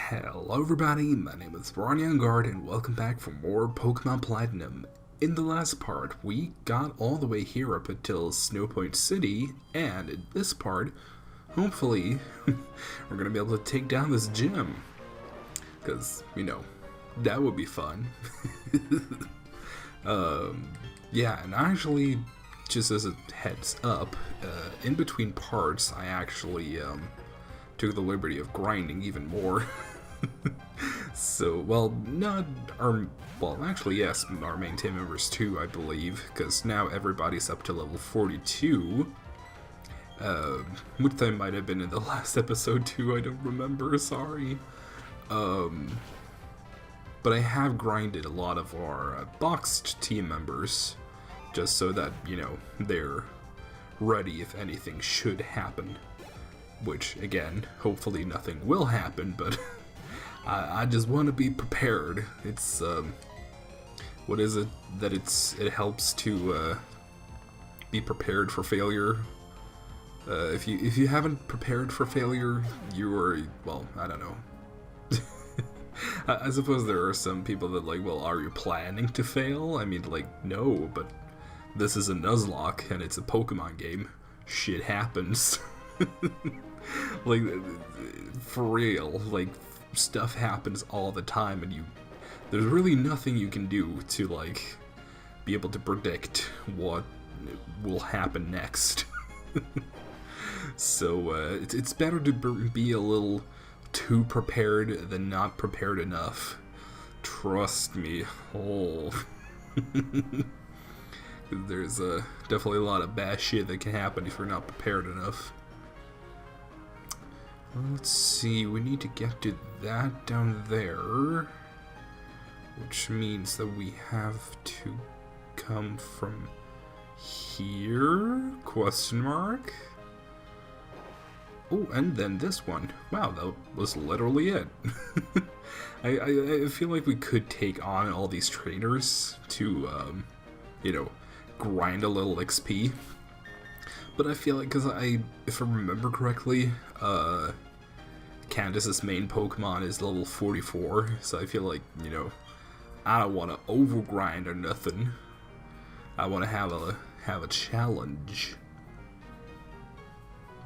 Hello everybody, my name is Ronja Engarde and welcome back for more Pokemon Platinum. In the last part, we got all the way here up until Snowpoint City, and in this part, hopefully, we're gonna be able to take down this gym. Because, that would be fun. Yeah, and actually, just as a heads up, in between parts, I actually, took the liberty of grinding even more. So, actually, yes, our main team members too, I believe, because now everybody's up to level 42, which they might have been in the last episode too, I don't remember, sorry. But I have grinded a lot of our boxed team members, just so that, they're ready if anything should happen. Which, again, hopefully nothing will happen, but I just want to be prepared. It's, what is it? That it helps to, be prepared for failure. If you haven't prepared for failure, you are, well, I don't know. I suppose there are some people that are you planning to fail? I mean, no, but this is a Nuzlocke, and it's a Pokemon game. Shit happens. For real, stuff happens all the time, and there's really nothing you can do to, be able to predict what will happen next. So, it's better to be a little too prepared than not prepared enough. Trust me. Oh. There's definitely a lot of bad shit that can happen if you're not prepared enough. Let's see, we need to get to that down there, which means that we have to come from here? Question mark? Oh, and then this one. Wow, that was literally it. I feel like we could take on all these trainers to, grind a little XP. But I feel like, if I remember correctly, Candace's main Pokemon is level 44, so I feel like, I don't want to overgrind or nothing. I want to have a challenge.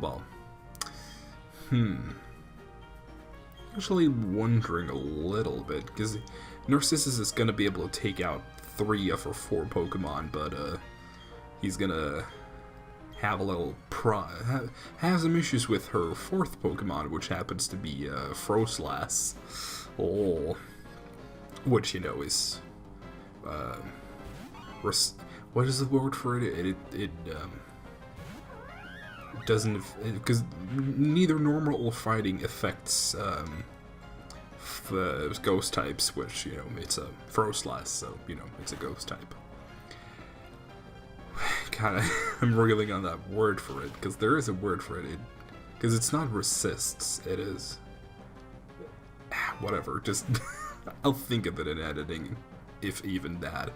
Well, actually wondering a little bit, because Narcissus is going to be able to take out 3 of her 4 Pokemon, but, he's gonna have a little have some issues with her 4th Pokemon, which happens to be Froslass. Oh, which is what is the word for it? It doesn't, because neither normal or fighting affects ghost types, which it's a Froslass, so it's a ghost type. God, I'm reeling on that word for it, because there is a word for it, because it's not resists, it is, whatever, just, I'll think of it in editing, if even that.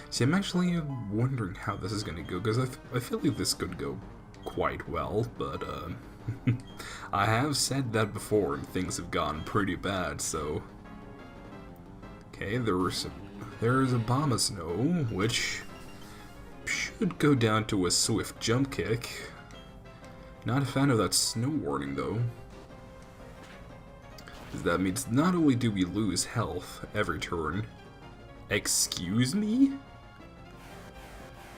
See, I'm actually wondering how this is going to go, because I feel like this could go quite well, but, I have said that before, and things have gone pretty bad, so, okay, there's Abomasnow, which should go down to a swift jump kick. Not a fan of that snow warning, though. That means not only do we lose health every turn. Excuse me?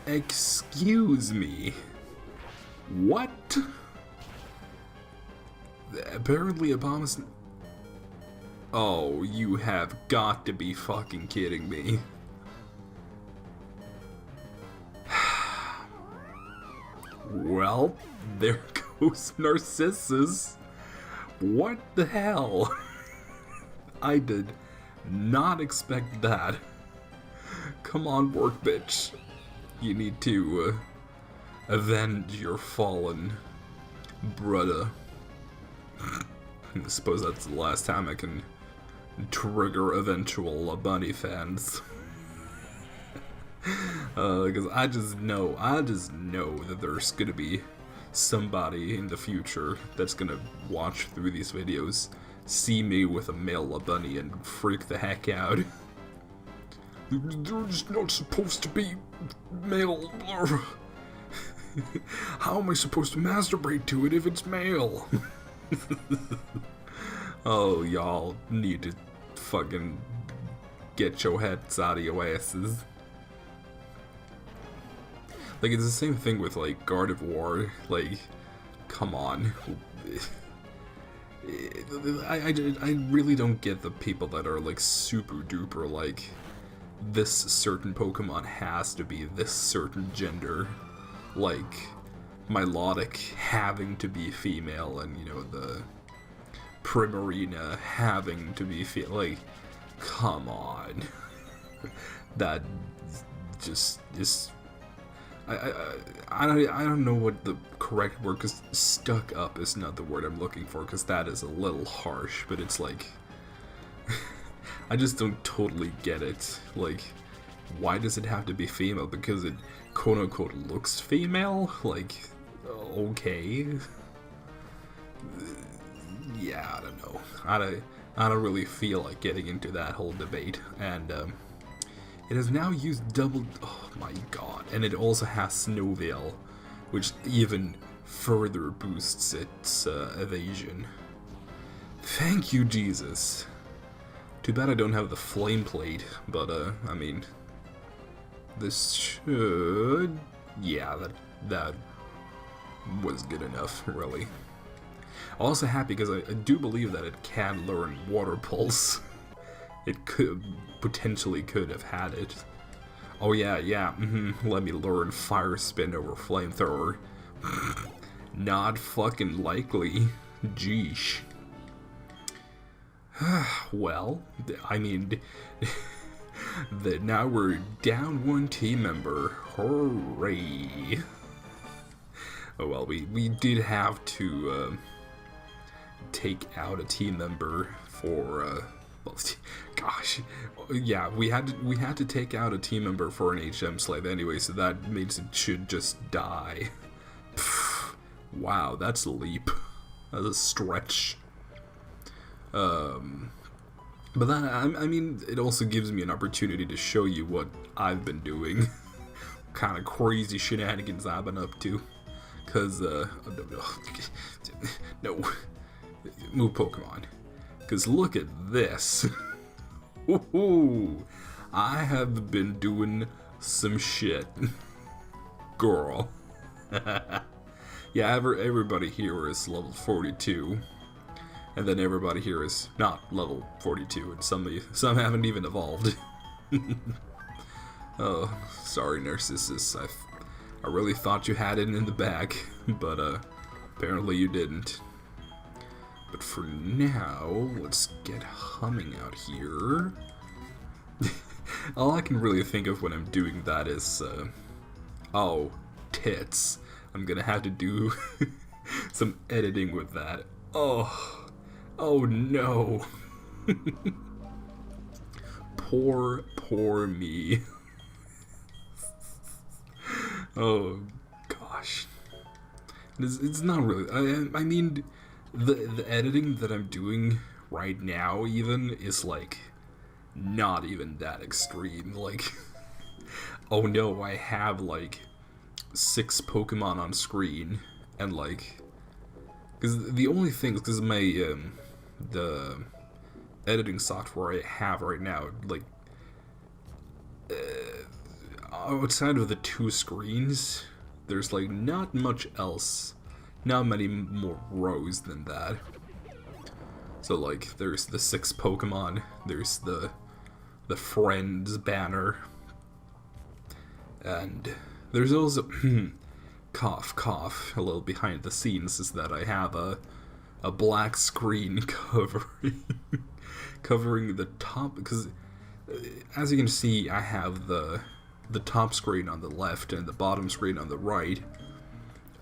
Excuse me? What? Apparently Abomasnow... Oh, you have got to be fucking kidding me. Well, there goes Narcissus. What the hell? I did not expect that. Come on, work bitch. You need to avenge your fallen brother. I suppose that's the last time I can trigger eventual bunny fans. Because I just know that there's gonna be somebody in the future that's gonna watch through these videos see me with a male bunny and freak the heck out. They're just not supposed to be male. How am I supposed to masturbate to it if it's male? Oh, y'all need to fucking get your heads out of your asses. Like, it's the same thing with, like, God of War. Like, come on. I really don't get the people that are, like, super duper, like, this certain Pokemon has to be this certain gender. Like, Milotic having to be female, and, you know, the Primarina having to be female. Like, come on. That just is... I don't know what the correct word, because stuck up is not the word I'm looking for, because that is a little harsh, but it's like... I just don't totally get it. Like, why does it have to be female? Because it quote-unquote looks female? Like, okay. Yeah, I don't know. I don't really feel like getting into that whole debate. And, it has now used double... Oh my god. And it also has Snowveil, which even further boosts its evasion. Thank you, Jesus. Too bad I don't have the flame plate, but, I mean... This should... Yeah, that was good enough, really. Also happy because I do believe that it can learn Water Pulse. It potentially could have had it. Oh yeah, let me learn Fire Spin over Flamethrower. Not fucking likely. Jeesh. Well, I mean, now we're down one team member. Hooray! Oh well, we did have to take out a team member for well, gosh, yeah, we had to take out a team member for an HM slave anyway, so that means it should just die. Wow, that's a leap. That's a stretch. But then, I mean, it also gives me an opportunity to show you what I've been doing. What kind of crazy shenanigans I've been up to. Cause, no. Move Pokemon. Cause look at this. Ooh, I have been doing some shit. Girl. Yeah, everybody here is level 42. And then everybody here is not level 42, and some haven't even evolved. Oh, sorry, Narcissus. I really thought you had it in the bag, but apparently you didn't. But for now, let's get humming out here. All I can really think of when I'm doing that is, oh, tits. I'm gonna have to do some editing with that. Oh no. Poor me. Oh gosh. It's not really, I mean, the editing that I'm doing right now even is like not even that extreme. Like, oh no, I have like 6 Pokemon on screen, and like, because the only thing, because my the editing software I have right now, like, outside of the 2 screens, there's like not much else, not many more rows than that. So like, there's the 6 Pokemon, there's the friends banner, and there's also cough, a little behind the scenes is that I have a black screen covering the top, because as you can see, I have the top screen on the left and the bottom screen on the right,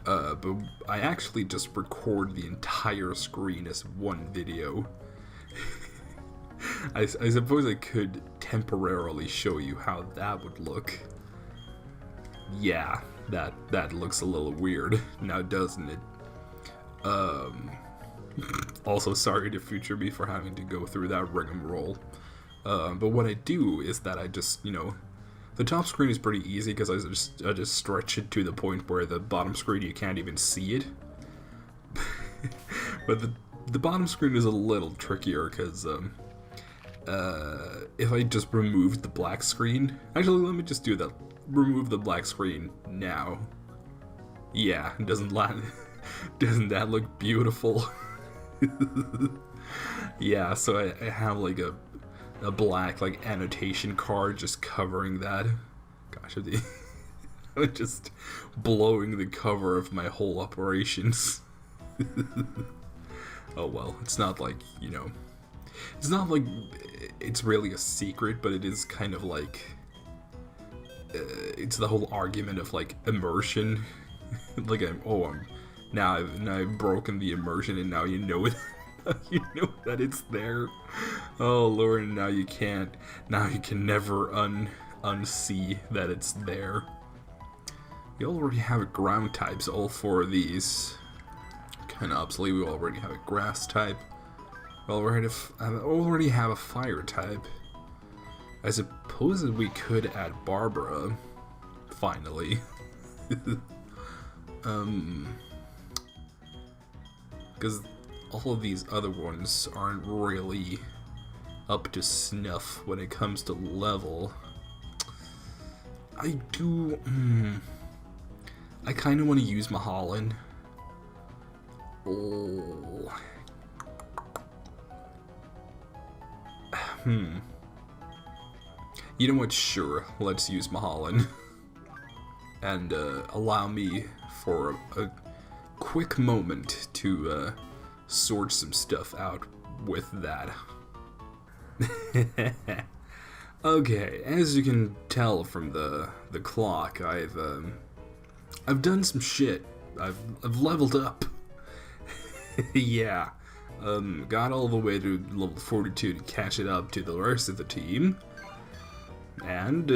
but I actually just record the entire screen as one video. I suppose I could temporarily show you how that would look. Yeah, That looks a little weird now, doesn't it? Also, sorry to future me for having to go through that rigmarole. But what I do is that I just, the top screen is pretty easy because I just stretch it to the point where the bottom screen you can't even see it. But the bottom screen is a little trickier because if I just remove the black screen, actually let me just do that. Remove the black screen now. Yeah, doesn't that look beautiful? Yeah, so I have like a black like annotation card just covering that. Gosh, I'm just blowing the cover of my whole operations. Oh well, it's not like, it's not like it's really a secret, but it is kind of like, it's the whole argument of like immersion. Like now I've broken the immersion and now you know it. You know that it's there. Oh Lord, now you can never unsee that it's there. We already have ground types, all four of these. Kinda obsolete, we already have a grass type. We already have a fire type. I suppose that we could add Barbara, finally. Because all of these other ones aren't really up to snuff when it comes to level. I kind of want to use Mahalan. Oh. You know what? Sure, let's use Mahalan. And allow me for a quick moment to sort some stuff out with that. Okay, as you can tell from the clock, I've done some shit. I've leveled up. Yeah. Got all the way to level 42 to catch it up to the rest of the team. And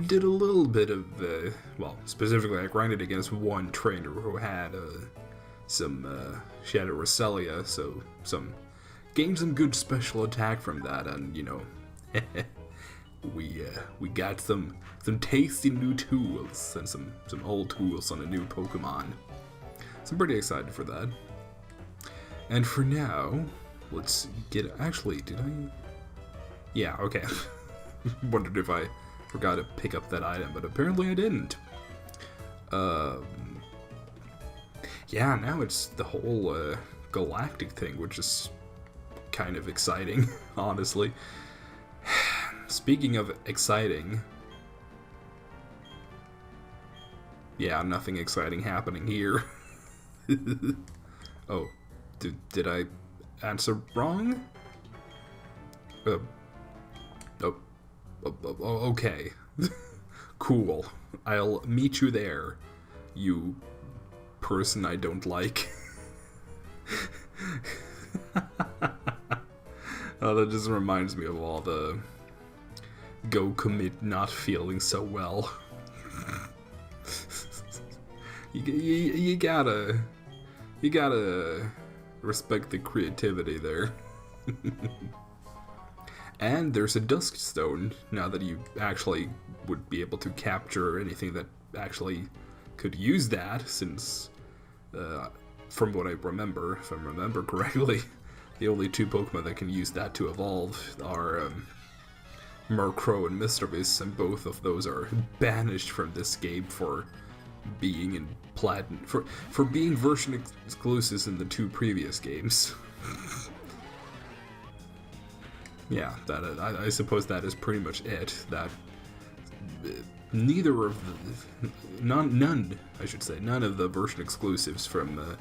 did a little bit of, well, specifically I grinded against one trainer who had she had a Roselia, so gained some good special attack from that, and we got some tasty new tools and some old tools on a new Pokemon. So I'm pretty excited for that. And for now, let's get, actually, did I? Yeah, okay. Wondered if I forgot to pick up that item, but apparently I didn't. Yeah, now it's the whole galactic thing, which is kind of exciting, honestly. Speaking of exciting, yeah, nothing exciting happening here. Oh, did I answer wrong? Okay. Cool. I'll meet you there, you person I don't like. Oh, that just reminds me of all the go commit not feeling so well. You gotta respect the creativity there. And there's a Dusk Stone, now that you actually would be able to capture anything that actually could use that, since, from what I remember, if I remember correctly, the only two Pokemon that can use that to evolve are Murkrow and Misdreavus, and both of those are banished from this game for being in Platinum, for being version exclusives in the two previous games. Yeah, I suppose that is pretty much it. That neither of none of the version exclusives from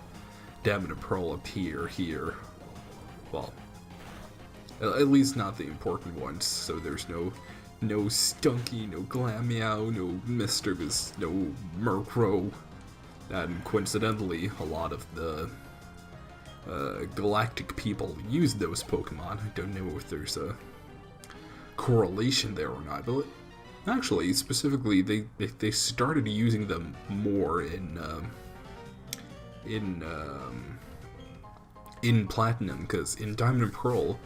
Diamond and Pearl appear here. Well, at least not the important ones. So there's no Stunky, no Glameow, no Misdreavus, no Murkrow, and coincidentally, a lot of the galactic people use those Pokemon. I don't know if there's a correlation there or not, but Actually, specifically, they started using them more in Platinum, because in Diamond and Pearl,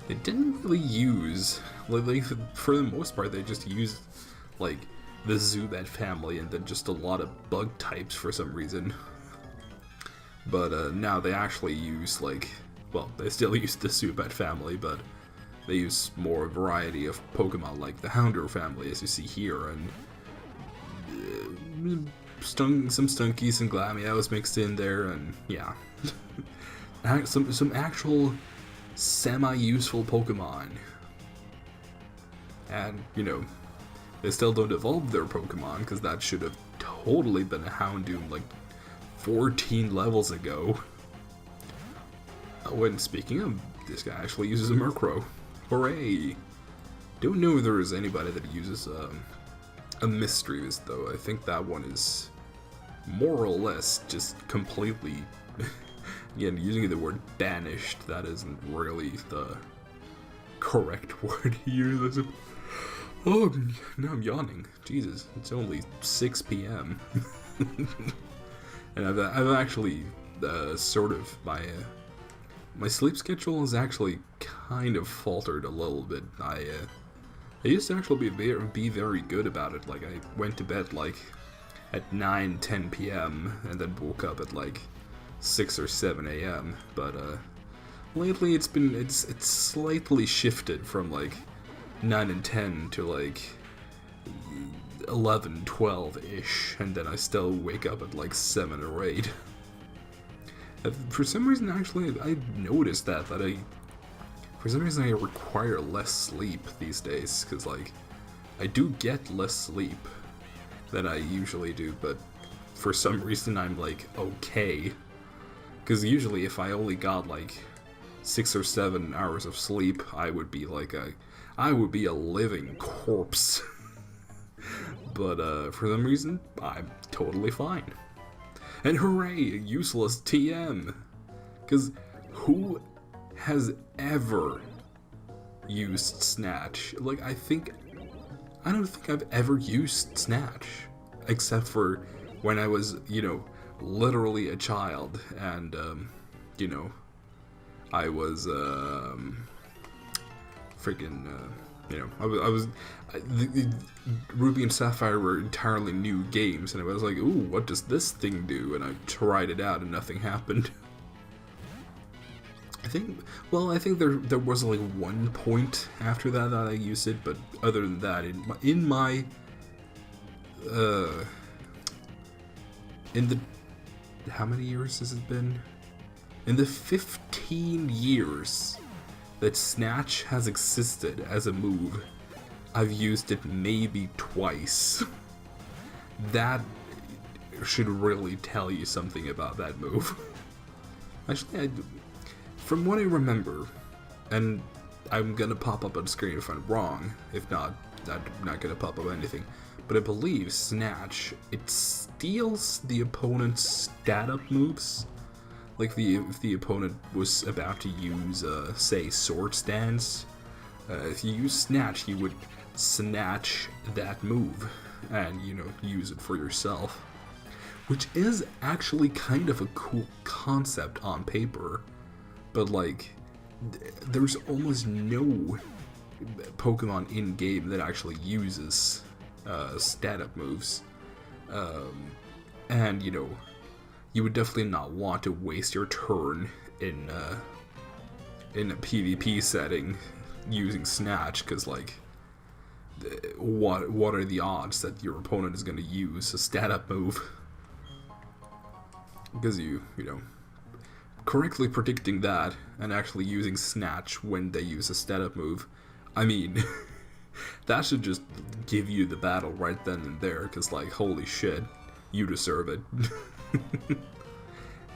they didn't really use, like, for the most part, they just used, like, the Zubat family and then just a lot of bug types for some reason. But now they actually use, like, well, they still use the Zubat family, but they use more variety of Pokemon, like the Houndour family, as you see here, and some Stunkies and Glamios mixed in there, and yeah. some actual semi-useful Pokemon. And, you know, they still don't evolve their Pokemon, because that should have totally been a Houndoom, like, 14 levels ago. Oh, and speaking of, this guy actually uses a Murkrow. Hooray! Don't know if there is anybody that uses a Misdreavus, though. I think that one is more or less just completely, again, using the word banished, that isn't really the correct word to use. Oh, now I'm yawning. Jesus, it's only 6 p.m. And I've actually sort of my sleep schedule has actually kind of faltered a little bit. I used to actually be very good about it. Like, I went to bed like at 9-10 p.m. and then woke up at like 6 or 7 a.m. But lately it's slightly shifted from like 9 and 10 to like 11, 12-ish, and then I still wake up at like 7 or 8. For some reason, actually, I noticed that for some reason I require less sleep these days, because like, I do get less sleep than I usually do, but for some reason I'm like, okay. Because usually if I only got like 6 or 7 hours of sleep, I would be like I would be a living corpse. But for some reason, I'm totally fine. And hooray, useless TM! Because who has ever used Snatch? Like, I don't think I've ever used Snatch. Except for when I was, you know, literally a child. And, you know, I was, freaking, you know, Ruby and Sapphire were entirely new games, and I was like, ooh, what does this thing do? And I tried it out, and nothing happened. I think there was like one point after that I used it, but other than that, in the, how many years has it been? In the 15 years that Snatch has existed as a move, I've used it maybe twice. That should really tell you something about that move. Actually, from what I remember, and I'm gonna pop up on screen if I'm wrong, if not, I'm not gonna pop up anything, but I believe Snatch, it steals the opponent's stat-up moves. Like, if the opponent was about to use, say, Sword Stance, if you use Snatch, you would snatch that move and, you know, use it for yourself. Which is actually kind of a cool concept on paper, but, like, there's almost no Pokemon in-game that actually uses stat-up moves. And, you know, you would definitely not want to waste your turn in a PvP setting using Snatch, because, like, what are the odds that your opponent is going to use a stat-up move? Because you know, correctly predicting that and actually using Snatch when they use a stat-up move, I mean, that should just give you the battle right then and there, because, like, holy shit, you deserve it.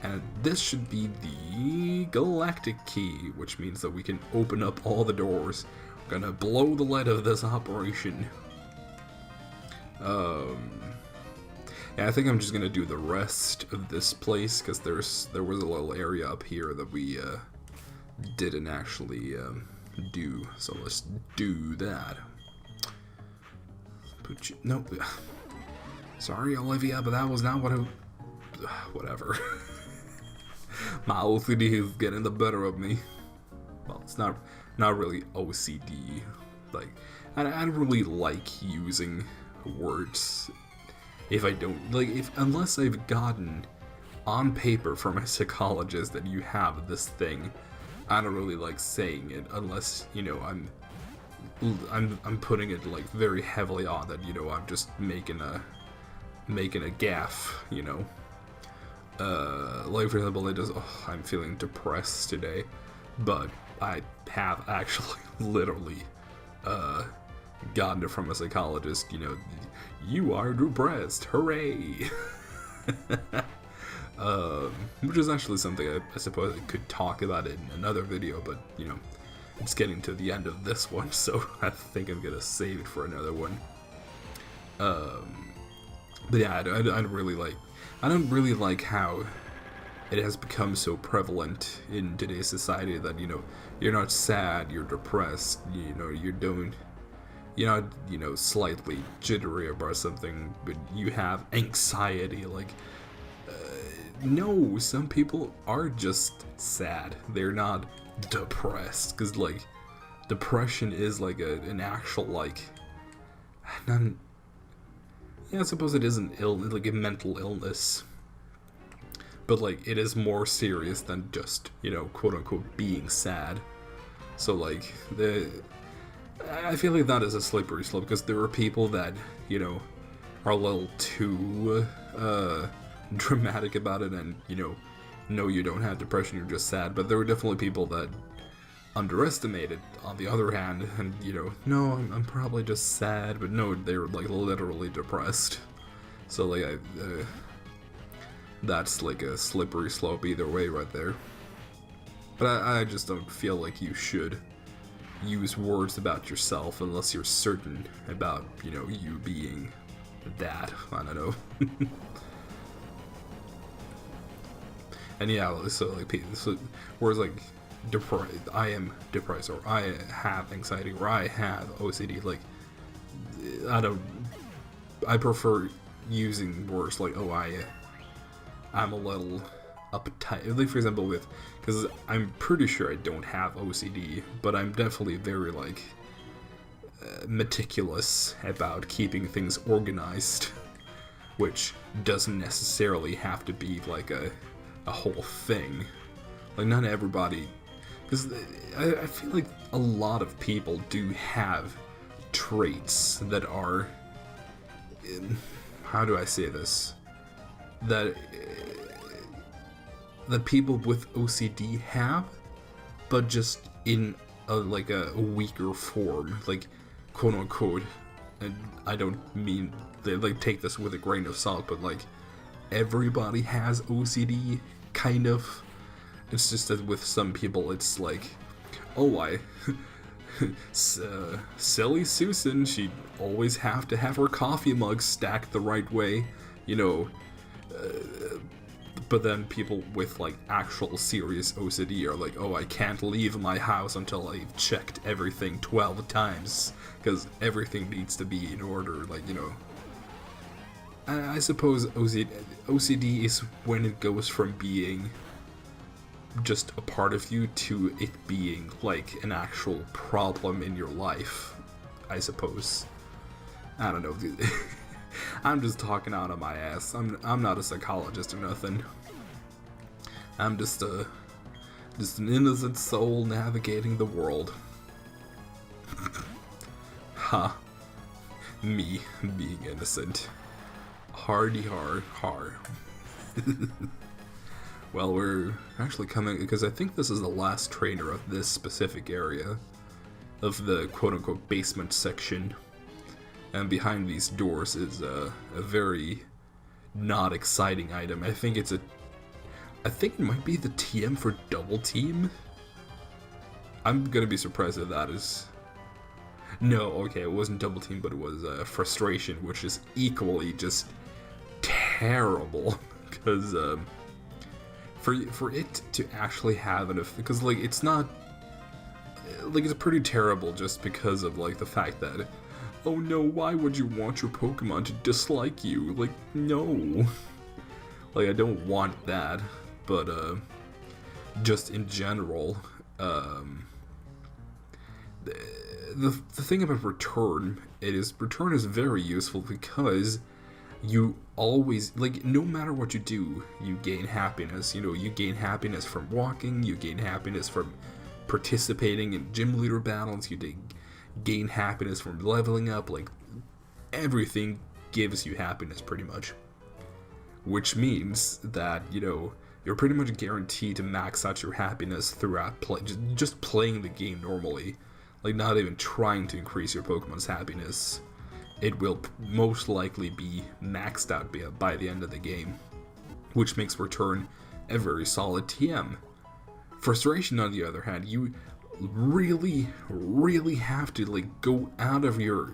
And this should be the Galactic Key, which means that we can open up all the doors. We're gonna blow the lid of this operation. Yeah, I think I'm just gonna do the rest of this place, because there was a little area up here that we didn't actually do. So let's do that. But no. Sorry, Olivia, but that was not what I... Whatever. My OCD is getting the better of me. Well, it's not really OCD. Like, I don't really like using words if I don't... Like, unless I've gotten on paper from a psychologist that you have this thing, I don't really like saying it unless, you know, I'm putting it like very heavily on that, you know, I'm just making a gaffe, you know. Like for example, I'm feeling depressed today, but I have actually literally gotten it from a psychologist, you know, you are depressed, hooray. Which is actually something I suppose I could talk about in another video, but, you know, it's getting to the end of this one, so I think I'm gonna save it for another one. But yeah, I don't really like how it has become so prevalent in today's society that, you know, you're not sad, you're depressed, you know, you're not, you know, slightly jittery about something, but you have anxiety. Like, no, some people are just sad. They're not depressed, because, like, depression is, like, an actual, like, yeah, I suppose it is like a mental illness, but, like, it is more serious than just, you know, quote-unquote being sad. So, like, I feel like that is a slippery slope, because there are people that, you know, are a little too dramatic about it, and, you know, no, you don't have depression, you're just sad. But there were definitely people that underestimate it, on the other hand, and, you know, no, I'm probably just sad, but no, they're, like, literally depressed. So, like, that's, like, a slippery slope either way right there. But I just don't feel like you should use words about yourself unless you're certain about, you know, you being that. I don't know. And yeah, so, like, words like I am depressed, or I have anxiety, or I have OCD, like, I prefer using words like, oh, I'm a little uptight, like, for example, because I'm pretty sure I don't have OCD, but I'm definitely very, like, meticulous about keeping things organized, which doesn't necessarily have to be, like, a whole thing. Like, not everybody, because I feel like a lot of people do have traits that are, how do I say this, that people with OCD have, but just in a weaker form, like, quote unquote. And I don't mean they, like, take this with a grain of salt, but, like, everybody has OCD, kind of. It's just that with some people it's like, oh, silly Susan, she'd always have to have her coffee mug stacked the right way, you know. But then people with, like, actual serious OCD are like, oh, I can't leave my house until I've checked everything 12 times, because everything needs to be in order, like, you know. I suppose OCD is when it goes from being just a part of you to it being, like, an actual problem in your life, I suppose. I don't know. I'm just talking out of my ass. I'm not a psychologist or nothing. I'm just an innocent soul navigating the world. Ha. Me being innocent. Hardy har. Well, we're actually coming, because I think this is the last trainer of this specific area of the quote-unquote basement section. And behind these doors is a very not exciting item. I think it might be the TM for Double Team. I'm gonna be surprised if that is... No, okay, it wasn't Double Team, but it was Frustration, which is equally just terrible. Because for it to actually have an effect, because, like, it's not, like, it's pretty terrible just because of, like, the fact that, oh no, why would you want your Pokemon to dislike you? Like, no. Like, I don't want that, but, just in general, the thing about return is very useful because you always, like, no matter what you do, you gain happiness. You know, you gain happiness from walking, you gain happiness from participating in gym leader battles, you gain happiness from leveling up. Like, everything gives you happiness pretty much, which means that, you know, you're pretty much guaranteed to max out your happiness throughout just playing the game normally, like not even trying to increase your Pokemon's happiness. It will most likely be maxed out by the end of the game, which makes Return a very solid TM. Frustration, on the other hand, you really, really have to, like, go out of your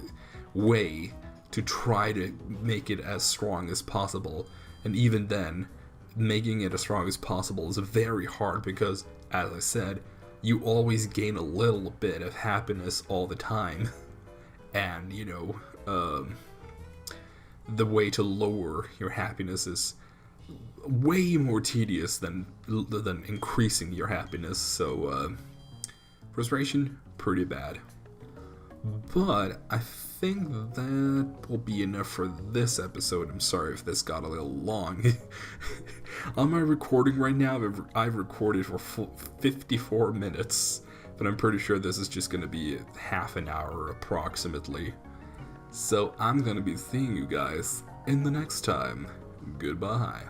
way to try to make it as strong as possible, and even then, making it as strong as possible is very hard because, as I said, you always gain a little bit of happiness all the time, and, you know, the way to lower your happiness is way more tedious than increasing your happiness, so, frustration, pretty bad. But I think that will be enough for this episode. I'm sorry if this got a little long. On my recording right now, I've recorded for 54 minutes, but I'm pretty sure this is just going to be half an hour approximately. So I'm going to be seeing you guys in the next time. Goodbye.